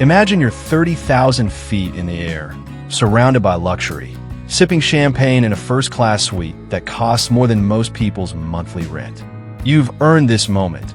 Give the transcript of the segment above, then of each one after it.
Imagine you're 30,000 feet in the air, surrounded by luxury, sipping champagne in a first-class suite that costs more than most people's monthly rent. You've earned this moment.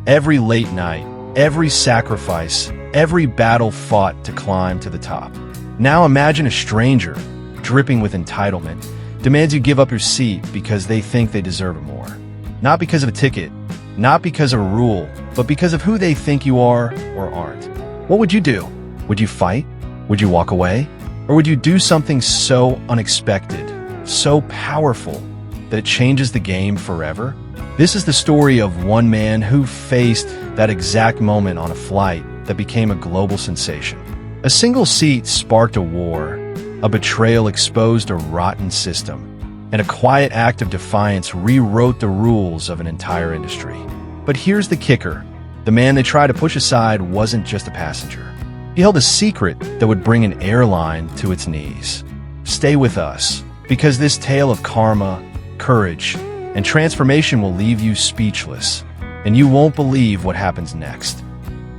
Every late night, every sacrifice, every battle fought to climb to the top. Now imagine a stranger, dripping with entitlement, demands you give up your seat because they think they deserve it more. Not because of a ticket, not because of a rule, but because of who they think you are or aren't. What would you do? Would you fight? Would you walk away? Or would you do something so unexpected, so powerful, that it changes the game forever? This is the story of one man who faced that exact moment on a flight that became a global sensation. A single seat sparked a war, a betrayal exposed a rotten system, and a quiet act of defiance rewrote the rules of an entire industry. But here's the kicker. The man they tried to push aside wasn't just a passenger. He held a secret that would bring an airline to its knees. Stay with us, because this tale of karma, courage, and transformation will leave you speechless, and you won't believe what happens next.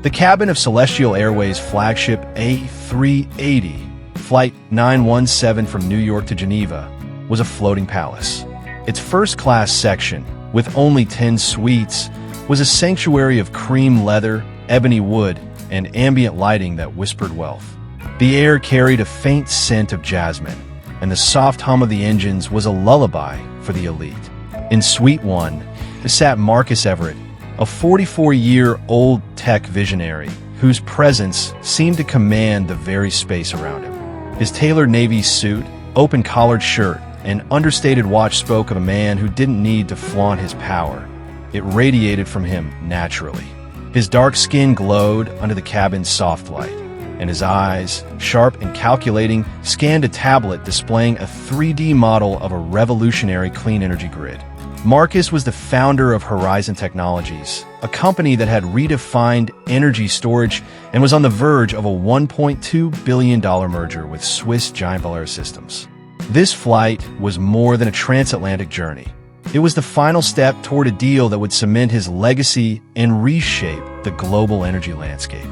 The cabin of Celestial Airways flagship A380, Flight 917 from New York to Geneva, was a floating palace. Its first-class section, with only 10 suites, was a sanctuary of cream leather, ebony wood, and ambient lighting that whispered wealth. The air carried a faint scent of jasmine, and the soft hum of the engines was a lullaby for the elite. In Suite 1, sat Marcus Everett, a 44-year-old tech visionary whose presence seemed to command the very space around him. His tailored navy suit, open-collared shirt, and understated watch spoke of a man who didn't need to flaunt his power. It radiated from him naturally. His dark skin glowed under the cabin's soft light, and his eyes, sharp and calculating, scanned a tablet displaying a 3D model of a revolutionary clean energy grid. Marcus was the founder of Horizon Technologies, a company that had redefined energy storage and was on the verge of a $1.2 billion merger with Swiss giant Belair Systems. This flight was more than a transatlantic journey. It was the final step toward a deal that would cement his legacy and reshape the global energy landscape.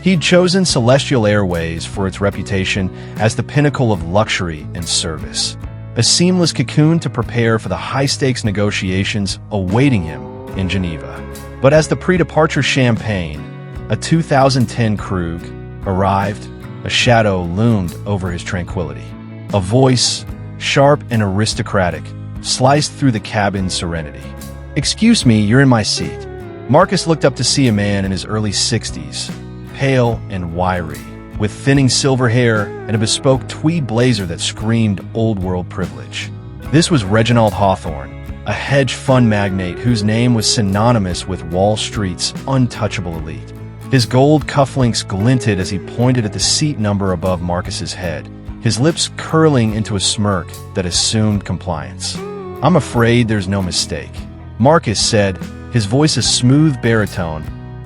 He'd chosen Celestial Airways for its reputation as the pinnacle of luxury and service, a seamless cocoon to prepare for the high-stakes negotiations awaiting him in Geneva. But as the pre-departure champagne, a 2010 Krug, arrived, a shadow loomed over his tranquility. A voice, sharp and aristocratic, sliced through the cabin's serenity. "Excuse me, you're in my seat." Marcus looked up to see a man in his early 60s, pale and wiry, with thinning silver hair and a bespoke tweed blazer that screamed old-world privilege. This was Reginald Hawthorne, a hedge fund magnate whose name was synonymous with Wall Street's untouchable elite. His gold cufflinks glinted as he pointed at the seat number above Marcus's head, his lips curling into a smirk that assumed compliance. "I'm afraid there's no mistake," Marcus said, his voice a smooth baritone,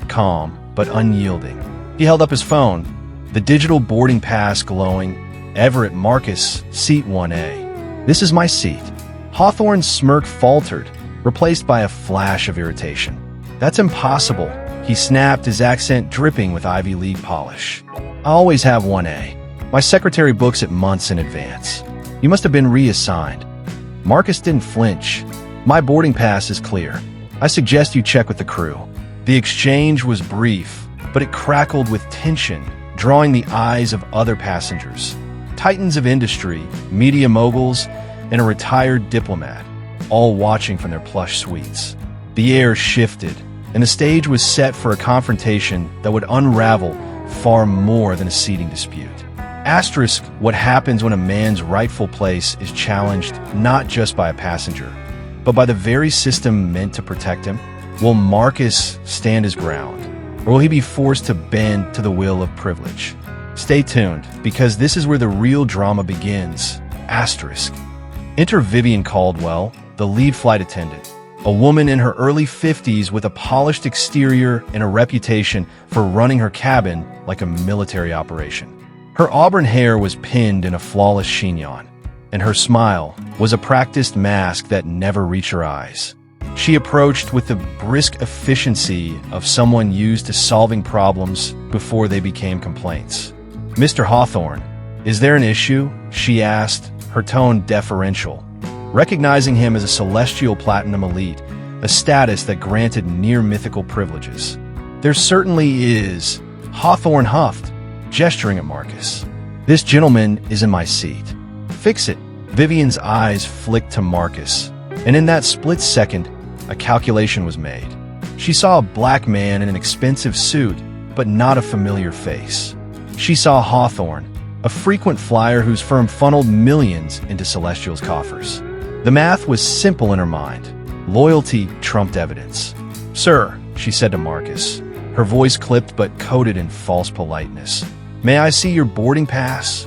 calm but unyielding. He held up his phone, the digital boarding pass glowing. "Everett, Marcus, seat 1A. This is my seat." Hawthorne's smirk faltered, replaced by a flash of irritation. "That's impossible," he snapped, his accent dripping with Ivy League polish. "I always have 1A. My secretary books it months in advance. You must have been reassigned." Marcus didn't flinch. "My boarding pass is clear. I suggest you check with the crew." The exchange was brief, but it crackled with tension, drawing the eyes of other passengers. Titans of industry, media moguls, and a retired diplomat, all watching from their plush suites. The air shifted, and the stage was set for a confrontation that would unravel far more than a seating dispute. Asterisk what happens when a man's rightful place is challenged not just by a passenger, but by the very system meant to protect him. Will Marcus stand his ground, or will he be forced to bend to the will of privilege? Stay tuned, because this is where the real drama begins. Asterisk. Enter Vivian Caldwell, the lead flight attendant, a woman in her early 50s with a polished exterior and a reputation for running her cabin like a military operation. Her auburn hair was pinned in a flawless chignon, and her smile was a practiced mask that never reached her eyes. She approached with the brisk efficiency of someone used to solving problems before they became complaints. "Mr. Hawthorne, is there an issue?" she asked, her tone deferential. Recognizing him as a Celestial Platinum Elite, a status that granted near-mythical privileges. "There certainly is," Hawthorne huffed, gesturing at Marcus. "This gentleman is in my seat." "Fix it." Vivian's eyes flicked to Marcus, and in that split second, a calculation was made. She saw a black man in an expensive suit, but not a familiar face. She saw Hawthorne, a frequent flyer whose firm funneled millions into Celestial's coffers. The math was simple in her mind. Loyalty trumped evidence. "Sir," she said to Marcus, her voice clipped but coated in false politeness, "may I see your boarding pass?"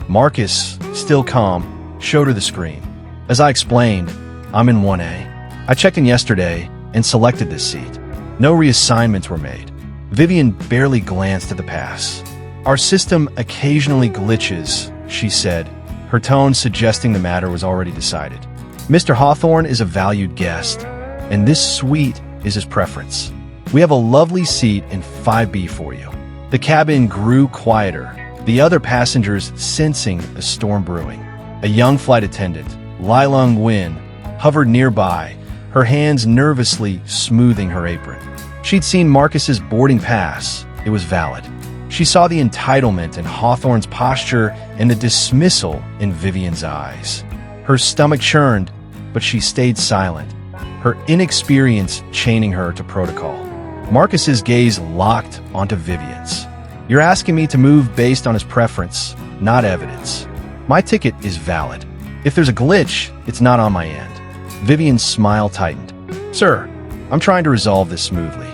Marcus, still calm, showed her the screen. "As I explained, I'm in 1A. I checked in yesterday and selected this seat. No reassignments were made." Vivian barely glanced at the pass. "Our system occasionally glitches," she said, her tone suggesting the matter was already decided. "Mr. Hawthorne is a valued guest, and this suite is his preference. We have a lovely seat in 5B for you." The cabin grew quieter, the other passengers sensing a storm brewing. A young flight attendant, Lai Lung Win, hovered nearby, her hands nervously smoothing her apron. She'd seen Marcus's boarding pass. It was valid. She saw the entitlement in Hawthorne's posture and the dismissal in Vivian's eyes. Her stomach churned, but she stayed silent, her inexperience chaining her to protocol. Marcus's gaze locked onto Vivian's. "You're asking me to move based on his preference, not evidence. My ticket is valid. If there's a glitch, it's not on my end." Vivian's smile tightened. "Sir, I'm trying to resolve this smoothly.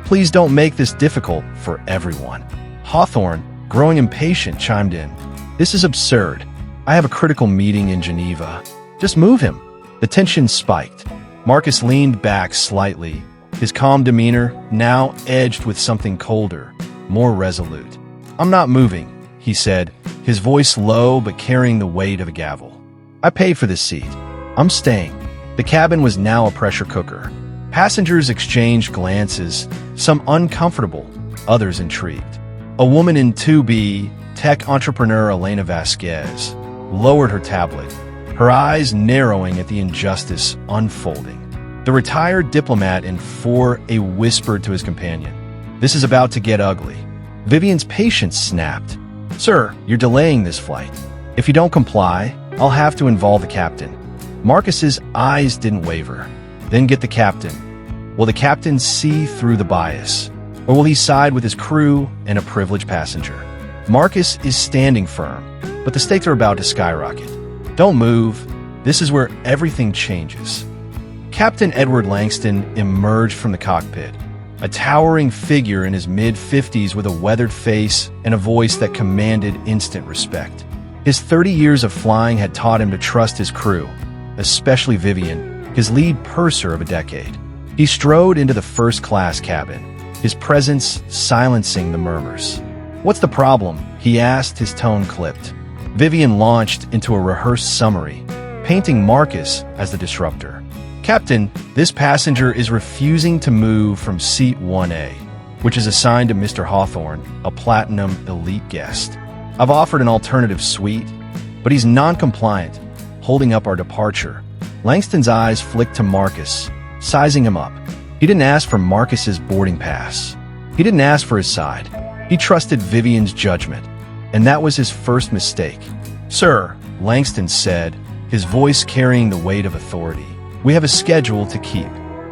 Please don't make this difficult for everyone." Hawthorne, growing impatient, chimed in. "This is absurd. I have a critical meeting in Geneva. Just move him." The tension spiked. Marcus leaned back slightly, his calm demeanor now edged with something colder, more resolute. "I'm not moving," he said, his voice low but carrying the weight of a gavel. "I paid for this seat. I'm staying." The cabin was now a pressure cooker. Passengers exchanged glances, some uncomfortable, others intrigued. A woman in 2B, tech entrepreneur Elena Vasquez, lowered her tablet, her eyes narrowing at the injustice unfolding. The retired diplomat in 4A whispered to his companion, "This is about to get ugly." Vivian's patience snapped. "Sir, you're delaying this flight. If you don't comply, I'll have to involve the captain." Marcus's eyes didn't waver. "Then get the captain. Will the captain see through the bias? Or will he side with his crew and a privileged passenger?" Marcus is standing firm, but the stakes are about to skyrocket. "Don't move. This is where everything changes." Captain Edward Langston emerged from the cockpit, a towering figure in his mid-50s with a weathered face and a voice that commanded instant respect. His 30 years of flying had taught him to trust his crew, especially Vivian, his lead purser of a decade. He strode into the first-class cabin, his presence silencing the murmurs. "What's the problem?" he asked, his tone clipped. Vivian launched into a rehearsed summary, painting Marcus as the disruptor. "Captain, this passenger is refusing to move from seat 1A, which is assigned to Mr. Hawthorne, a Platinum Elite guest. I've offered an alternative suite, but he's non-compliant, holding up our departure." Langston's eyes flicked to Marcus, sizing him up. He didn't ask for Marcus's boarding pass. He didn't ask for his side. He trusted Vivian's judgment, and that was his first mistake. "Sir," Langston said, his voice carrying the weight of authority, "we have a schedule to keep.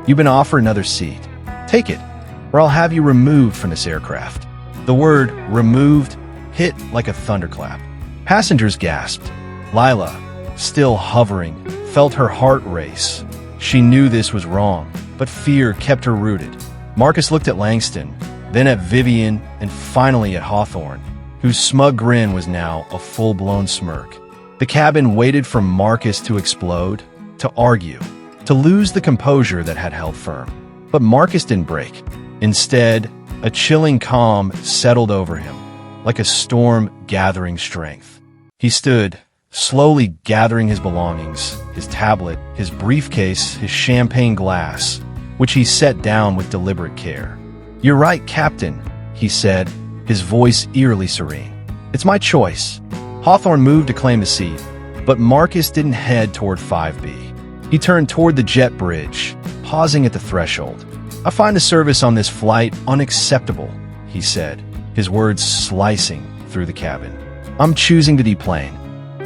You've been offered another seat. Take it, or I'll have you removed from this aircraft." The word "removed" hit like a thunderclap. Passengers gasped. Lila, still hovering, felt her heart race. She knew this was wrong, but fear kept her rooted. Marcus looked at Langston, then at Vivian, and finally at Hawthorne, whose smug grin was now a full-blown smirk. The cabin waited for Marcus to explode, to argue, to lose the composure that had held firm. But Marcus didn't break. Instead, a chilling calm settled over him, like a storm gathering strength. He stood, slowly gathering his belongings, his tablet, his briefcase, his champagne glass, which he set down with deliberate care. "You're right, Captain," he said, his voice eerily serene. "It's my choice." Hawthorne moved to claim a seat, but Marcus didn't head toward 5B. He turned toward the jet bridge, pausing at the threshold. "I find the service on this flight unacceptable," he said, his words slicing through the cabin. "I'm choosing to deplane."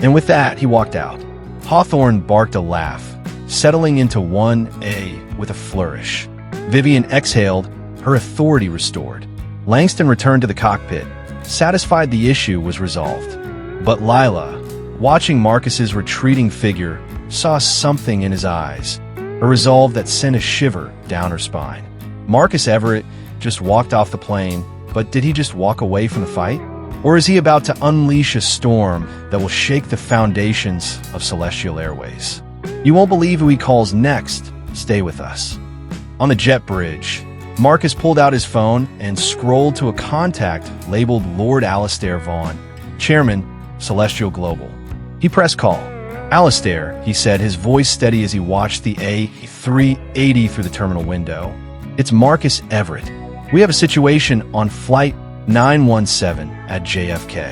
And with that, he walked out. Hawthorne barked a laugh, settling into 1A with a flourish. Vivian exhaled, her authority restored. Langston returned to the cockpit, satisfied the issue was resolved. But Lila, watching Marcus's retreating figure, saw something in his eyes, a resolve that sent a shiver down her spine. Marcus Everett just walked off the plane, but did he just walk away from the fight? Or is he about to unleash a storm that will shake the foundations of Celestial Airways? You won't believe who he calls next. Stay with us. On the jet bridge, Marcus pulled out his phone and scrolled to a contact labeled Lord Alistair Vaughn, Chairman, Celestial Global. He pressed call. "Alistair," he said, his voice steady as he watched the A380 through the terminal window. "It's Marcus Everett. We have a situation on Flight 917 at JFK.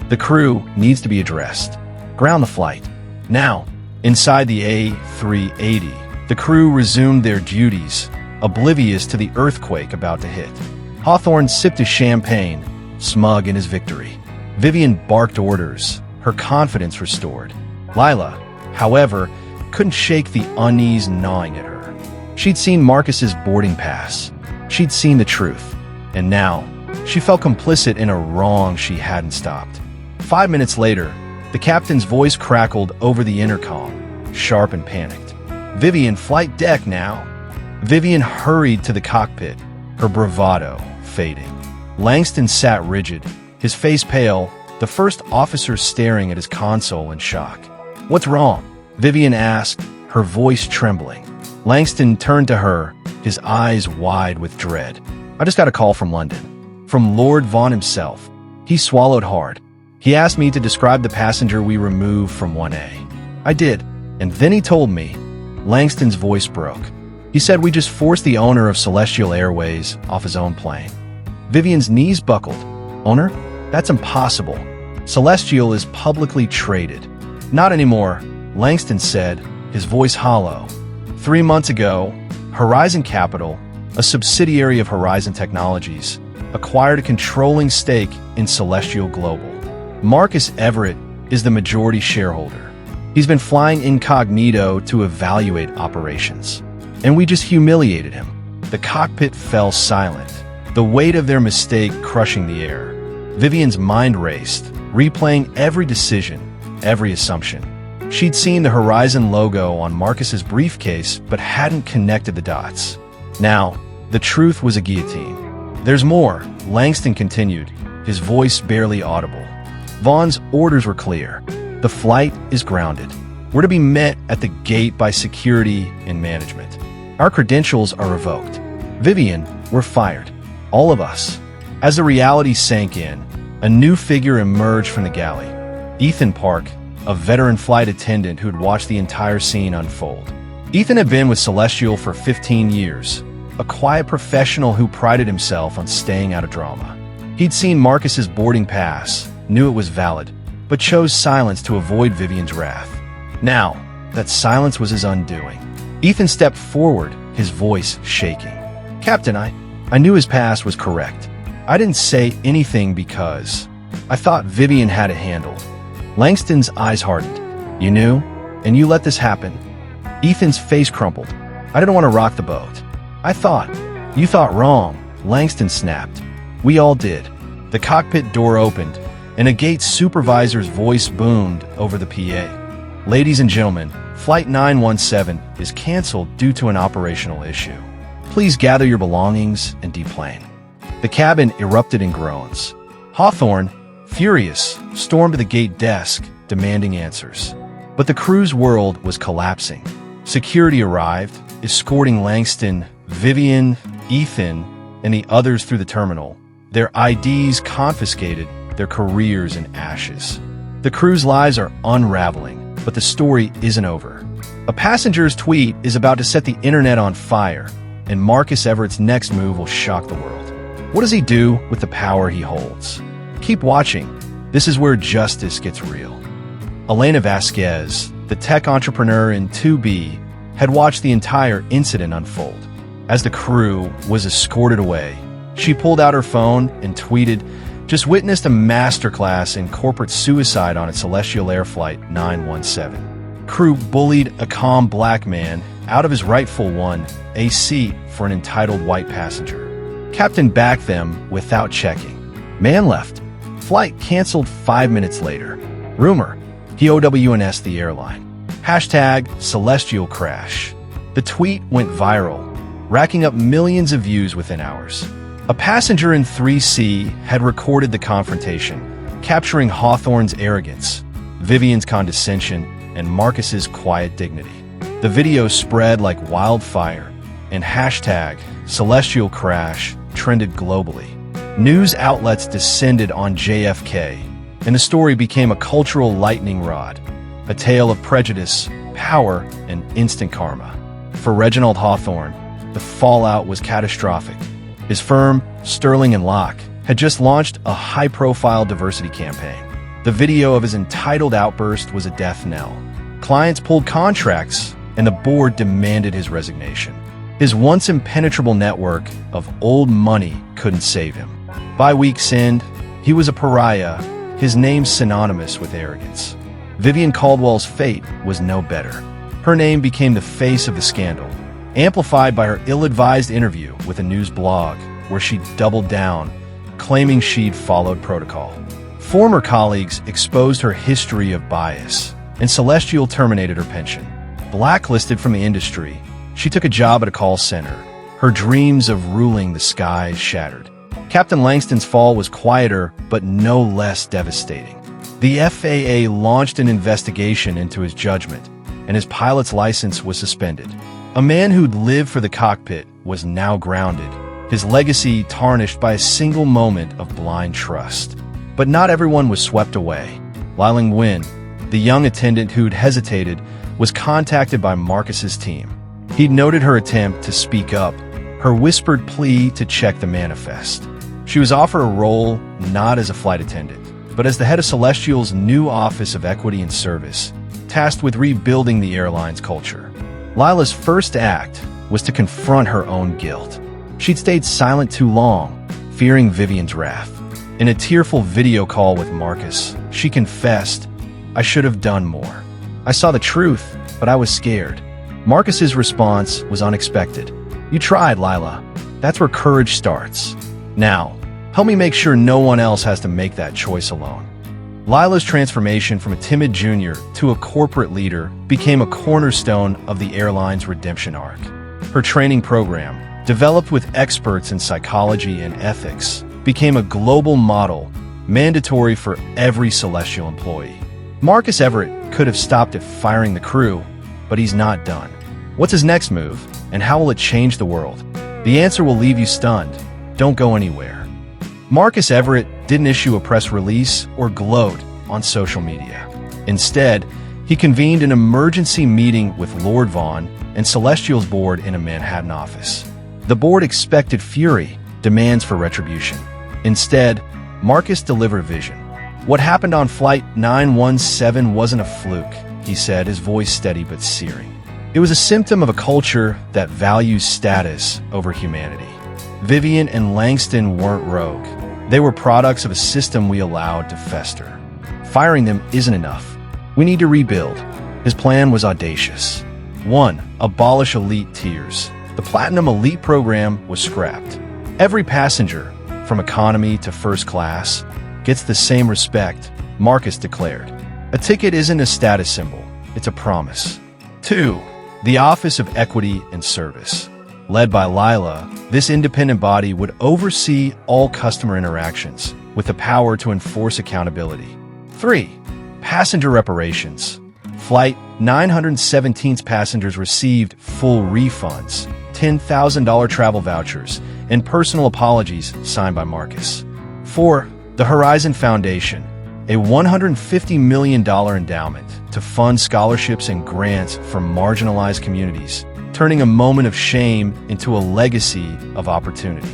The crew needs to be addressed. Ground the flight. Now." Inside the A380, the crew resumed their duties, oblivious to the earthquake about to hit. Hawthorne sipped his champagne, smug in his victory. Vivian barked orders, her confidence restored. Lila, however, couldn't shake the unease gnawing at her. She'd seen Marcus's boarding pass. She'd seen the truth. And now, she felt complicit in a wrong she hadn't stopped. 5 minutes later, the captain's voice crackled over the intercom, sharp and panicked. "Vivian, flight deck now." Vivian hurried to the cockpit, her bravado fading. Langston sat rigid, his face pale, the first officer staring at his console in shock. "What's wrong?" Vivian asked, her voice trembling. Langston turned to her, his eyes wide with dread. "I just got a call from London. From Lord Vaughn himself." He swallowed hard. "He asked me to describe the passenger we removed from 1A. I did, and then he told me." Langston's voice broke. "He said we just forced the owner of Celestial Airways off his own plane." Vivian's knees buckled. "Owner? That's impossible. Celestial is publicly traded." "Not anymore," Langston said, his voice hollow. 3 months ago, Horizon Capital, a subsidiary of Horizon Technologies, acquired a controlling stake in Celestial Global. Marcus Everett is the majority shareholder. He's been flying incognito to evaluate operations. And we just humiliated him. The cockpit fell silent, the weight of their mistake crushing the air. Vivian's mind raced, replaying every decision, every assumption. She'd seen the Horizon logo on Marcus's briefcase, but hadn't connected the dots. Now, the truth was a guillotine. "There's more," Langston continued, his voice barely audible. "Vaughn's orders were clear. The flight is grounded. We're to be met at the gate by security and management. Our credentials are revoked. Vivian, we're fired. All of us." As the reality sank in, a new figure emerged from the galley. Ethan Park, a veteran flight attendant who'd watched the entire scene unfold. Ethan had been with Celestial for 15 years, a quiet professional who prided himself on staying out of drama. He'd seen Marcus's boarding pass, knew it was valid, but chose silence to avoid Vivian's wrath. Now, that silence was his undoing. Ethan stepped forward, his voice shaking. "Captain, I knew his past was correct. I didn't say anything because I thought Vivian had it handled." Langston's eyes hardened. "You knew? And you let this happen?" Ethan's face crumpled. "I didn't want to rock the boat. I thought." "You thought wrong," Langston snapped. "We all did." The cockpit door opened, and a gate supervisor's voice boomed over the PA. "Ladies and gentlemen, Flight 917 is canceled due to an operational issue. Please gather your belongings and deplane." The cabin erupted in groans. Hawthorne, furious, stormed to the gate desk, demanding answers. But the crew's world was collapsing. Security arrived, escorting Langston, Vivian, Ethan, and the others through the terminal, their IDs confiscated, their careers in ashes. The crew's lies are unraveling, but the story isn't over. A passenger's tweet is about to set the internet on fire, and Marcus Everett's next move will shock the world. What does he do with the power he holds? Keep watching. This is where justice gets real. Elena Vasquez, the tech entrepreneur in 2B, had watched the entire incident unfold. As the crew was escorted away, she pulled out her phone and tweeted, "Just witnessed a masterclass in corporate suicide on a Celestial Air Flight 917. Crew bullied a calm black man out of his rightful a seat for an entitled white passenger. Captain backed them without checking. Man left. Flight canceled 5 minutes later. Rumor, he OWNS the airline. Hashtag Celestial Crash." The tweet went viral, racking up millions of views within hours. A passenger in 3C had recorded the confrontation, capturing Hawthorne's arrogance, Vivian's condescension, and Marcus's quiet dignity. The video spread like wildfire, and hashtag Celestial Crash trended globally. News outlets descended on JFK, and the story became a cultural lightning rod, a tale of prejudice, power, and instant karma. For Reginald Hawthorne, the fallout was catastrophic. His firm, Sterling & Locke, had just launched a high-profile diversity campaign. The video of his entitled outburst was a death knell. Clients pulled contracts, and the board demanded his resignation. His once impenetrable network of old money couldn't save him. By week's end, he was a pariah, his name synonymous with arrogance. Vivian Caldwell's fate was no better. Her name became the face of the scandal, amplified by her ill-advised interview with a news blog where she doubled down, claiming she'd followed protocol. Former colleagues exposed her history of bias, and Celestial terminated her pension. Blacklisted from the industry, she took a job at a call center. Her dreams of ruling the skies shattered. Captain Langston's fall was quieter, but no less devastating. The FAA launched an investigation into his judgment, and his pilot's license was suspended. A man who'd lived for the cockpit was now grounded, his legacy tarnished by a single moment of blind trust. But not everyone was swept away. Liling Nguyen, the young attendant who'd hesitated, was contacted by Marcus's team. He'd noted her attempt to speak up, her whispered plea to check the manifest. She was offered a role not as a flight attendant, but as the head of Celestial's new Office of Equity and Service, tasked with rebuilding the airline's culture. Lila's first act was to confront her own guilt. She'd stayed silent too long, fearing Vivian's wrath. In a tearful video call with Marcus, she confessed, "I should have done more. I saw the truth, but I was scared." Marcus's response was unexpected. "You tried, Lila. That's where courage starts. Now, help me make sure no one else has to make that choice alone." Lila's transformation from a timid junior to a corporate leader became a cornerstone of the airline's redemption arc. Her training program, developed with experts in psychology and ethics, became a global model, mandatory for every Celestial employee. Marcus Everett could have stopped at firing the crew, but he's not done. What's his next move, and how will it change the world? The answer will leave you stunned. Don't go anywhere. Marcus Everett didn't issue a press release or gloat on social media. Instead, he convened an emergency meeting with Lord Vaughan and Celestial's board in a Manhattan office. The board expected fury, demands for retribution. Instead, Marcus delivered vision. "What happened on Flight 917 wasn't a fluke," he said, his voice steady but searing. "It was a symptom of a culture that values status over humanity. Vivian and Langston weren't rogue. They were products of a system we allowed to fester. Firing them isn't enough. We need to rebuild." His plan was audacious. 1. Abolish elite tiers. The Platinum Elite program was scrapped. Every passenger, from economy to first class, gets the same respect, Marcus declared. A ticket isn't a status symbol, it's a promise. 2. The Office of Equity and Service. Led by Lila, this independent body would oversee all customer interactions, with the power to enforce accountability. 3. Passenger reparations. Flight 917's passengers received full refunds, $10,000 travel vouchers, and personal apologies signed by Marcus. 4. The Horizon Foundation, a $150 million endowment to fund scholarships and grants for marginalized communities, turning a moment of shame into a legacy of opportunity.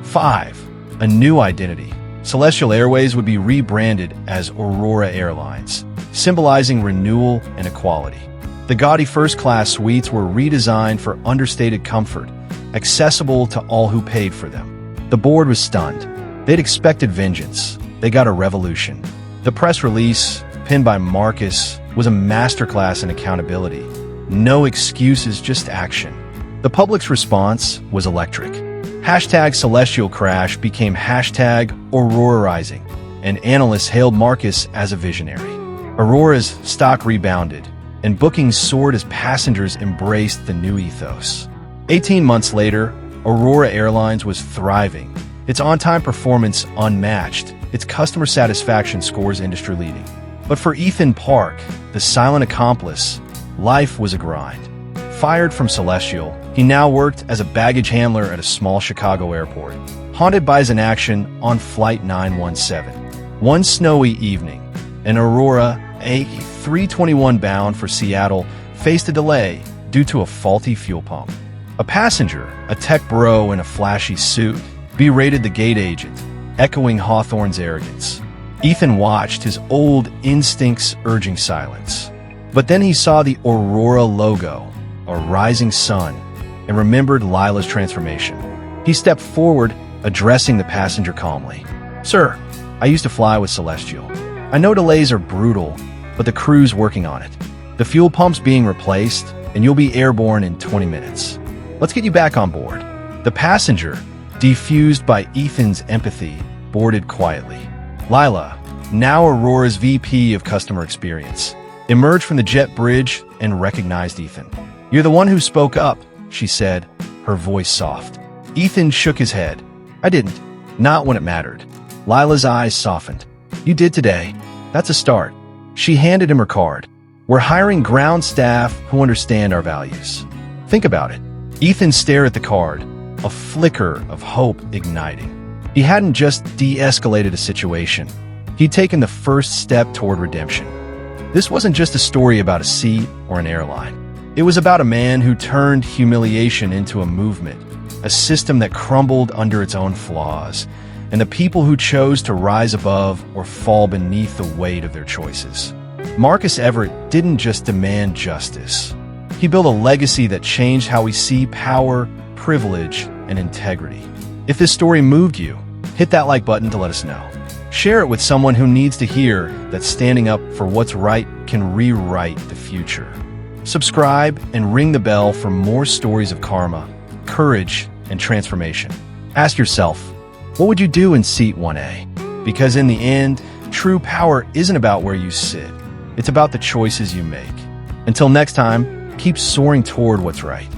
5. A new identity. Celestial Airways would be rebranded as Aurora Airlines, symbolizing renewal and equality. The gaudy first-class suites were redesigned for understated comfort, accessible to all who paid for them. The board was stunned. They'd expected vengeance. They got a revolution. The press release, penned by Marcus, was a masterclass in accountability. No excuses, just action. The public's response was electric. Hashtag Celestial Crash became hashtag Auroraizing, and analysts hailed Marcus as a visionary. Aurora's stock rebounded, and bookings soared as passengers embraced the new ethos. 18 months later, Aurora Airlines was thriving, its on-time performance unmatched, its customer satisfaction scores industry-leading. But for Ethan Park, the silent accomplice, life was a grind. Fired from Celestial, he now worked as a baggage handler at a small Chicago airport, haunted by his inaction on Flight 917. One snowy evening, an Aurora, a 321 bound for Seattle, faced a delay due to a faulty fuel pump. A passenger, a tech bro in a flashy suit, berated the gate agent, echoing Hawthorne's arrogance. Ethan watched, his old instincts urging silence. But then he saw the Aurora logo, a rising sun, and remembered Lila's transformation. He stepped forward, addressing the passenger calmly. "Sir, I used to fly with Celestial. I know delays are brutal, but the crew's working on it. The fuel pump's being replaced, and you'll be airborne in 20 minutes. Let's get you back on board." The passenger, defused by Ethan's empathy, boarded quietly. Lila, now Aurora's VP of Customer Experience, emerged from the jet bridge and recognized Ethan. "You're the one who spoke up," she said, her voice soft. Ethan shook his head. "I didn't. Not when it mattered." Lila's eyes softened. "You did today. That's a start." She handed him her card. "We're hiring ground staff who understand our values. Think about it." Ethan stared at the card, a flicker of hope igniting. He hadn't just de-escalated a situation. He'd taken the first step toward redemption. This wasn't just a story about a seat or an airline. It was about a man who turned humiliation into a movement, a system that crumbled under its own flaws, and the people who chose to rise above or fall beneath the weight of their choices. Marcus Everett didn't just demand justice. He built a legacy that changed how we see power, privilege, and integrity. If this story moved you, hit that like button to let us know. Share it with someone who needs to hear that standing up for what's right can rewrite the future. Subscribe and ring the bell for more stories of karma, courage, and transformation. Ask yourself, what would you do in seat 1A? Because in the end, true power isn't about where you sit. It's about the choices you make. Until next time, keep soaring toward what's right.